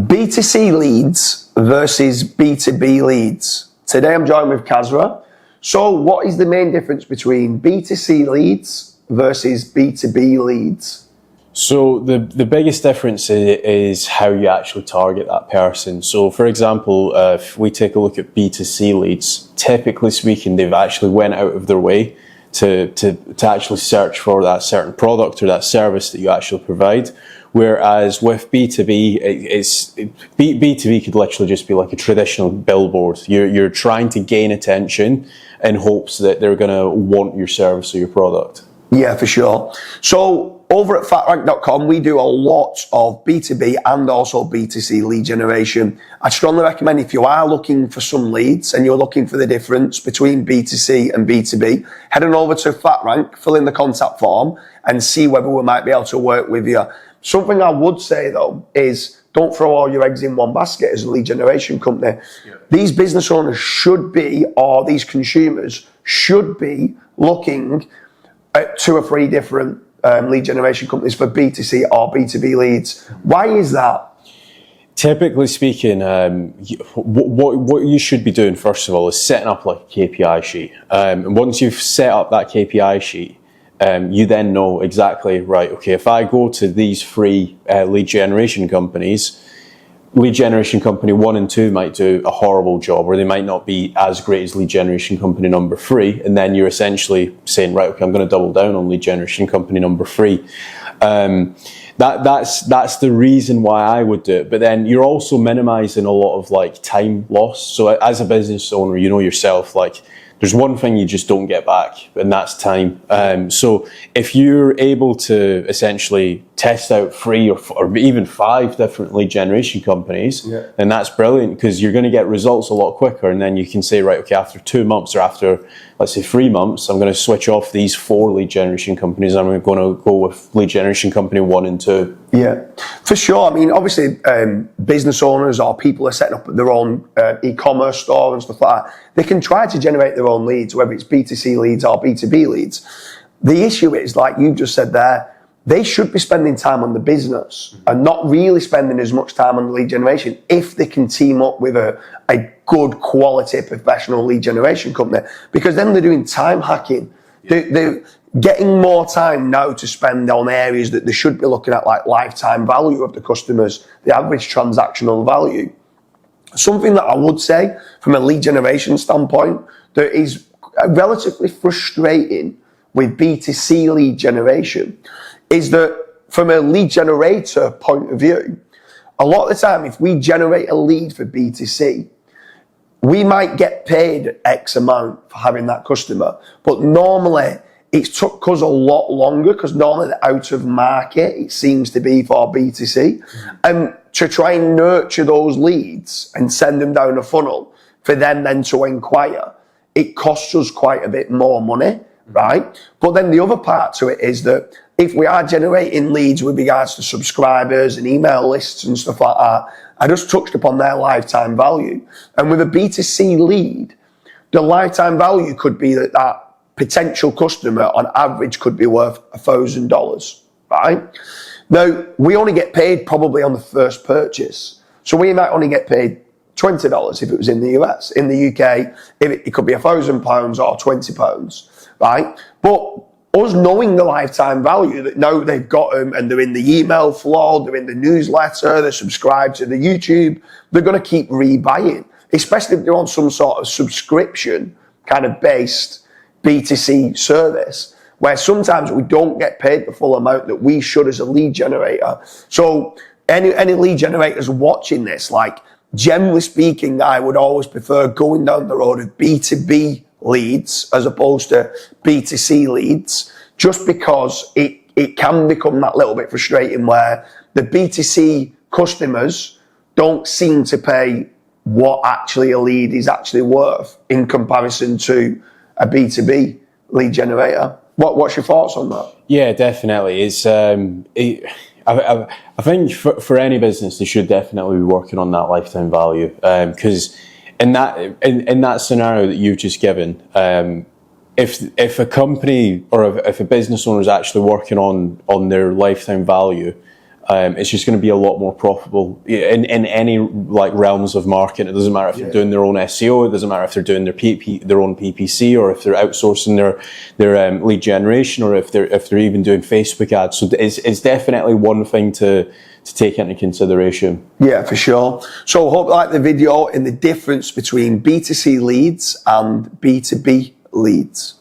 B2C leads versus B2B leads. Today I'm joined with Kazra. So what is the main difference between B2C leads versus B2B leads? So the biggest difference is how you actually target that person. So for example, if we take a look at B2C leads, typically speaking, they've actually went out of their way to actually search for that certain product or that service that you actually provide. Whereas with B2B, B2B could literally just be like a traditional billboard. You're trying to gain attention in hopes that they're going to want your service or your product. Yeah, for sure. So over at fatrank.com, we do a lot of B2B and also B2C lead generation. I strongly recommend if you are looking for some leads and you're looking for the difference between B2C and B2B, head on over to FatRank, fill in the contact form and see whether we might be able to work with you. Something I would say though is don't throw all your eggs in one basket as a lead generation company. Yeah. These business owners should be, or these consumers should be looking at 2 or 3 different lead generation companies for B2C or B2B leads. Why is that? Typically speaking, what you should be doing first of all is setting up like a KPI sheet. And once you've set up that KPI sheet, you then know exactly, right, okay, if I go to these 3 lead generation companies, lead generation company 1 and 2 might do a horrible job, or they might not be as great as lead generation company number 3, and then you're essentially saying, right, okay, I'm going to double down on lead generation company number 3. That's the reason why I would do it. But then you're also minimizing a lot of like time loss. So as a business owner, you know yourself, like there's one thing you just don't get back, and that's time. So if you're able to essentially test out 3 or even 5 different lead generation companies, then that's brilliant, because you're going to get results a lot quicker. And then you can say, right, okay, after 2 months or after, let's say 3 months, I'm going to switch off these 4 lead generation companies. I'm going to go with lead generation company 1 and 2. Yeah, for sure. I mean, obviously, business owners or people are setting up their own e-commerce store and stuff like that. They can try to generate their own leads, whether it's B2C leads or B2B leads. The issue is, like you just said there, they should be spending time on the business and not really spending as much time on the lead generation if they can team up with a good quality professional lead generation company, because then they're doing time hacking. They're getting more time now to spend on areas that they should be looking at, like lifetime value of the customers, the average transactional value. Something that I would say from a lead generation standpoint that is relatively frustrating with B2C lead generation is that from a lead generator point of view, a lot of the time if we generate a lead for B2C, we might get paid X amount for having that customer, but normally it took us a lot longer, because normally the out of market it seems to be for B2C, and to try and nurture those leads and send them down a funnel for them then to inquire, it costs us quite a bit more money, right? But then the other part to it is that if we are generating leads with regards to subscribers and email lists and stuff like that, I just touched upon their lifetime value. And with a B2C lead, the lifetime value could be that potential customer on average could be worth $1,000, right? Now, we only get paid probably on the first purchase. So we might only get paid $20 if it was in the US. In the UK, it could be £1,000 or £20, right? But us knowing the lifetime value, that now they've got them and they're in the email flow, they're in the newsletter, they're subscribed to the YouTube, they're going to keep rebuying, especially if they're on some sort of subscription kind of based B2C service, where sometimes we don't get paid the full amount that we should as a lead generator. So any lead generators watching this, like generally speaking, I would always prefer going down the road of B2B leads as opposed to B2C leads, just because it can become that little bit frustrating where the B2C customers don't seem to pay what actually a lead is actually worth in comparison to a B2B lead generator. What's your thoughts on that? Yeah, definitely. It's I think for any business, they should definitely be working on that lifetime value, because in that scenario that you've just given, if a company or if a business owner is actually working on their lifetime value, it's just going to be a lot more profitable in any like realms of marketing. It doesn't matter if they're doing their own SEO, it doesn't matter if they're doing their own PPC, or if they're outsourcing their lead generation, or if they're even doing Facebook ads. So it's definitely one thing to take into consideration. Yeah, for sure. So I hope you like the video in the difference between B2C leads and B2B leads.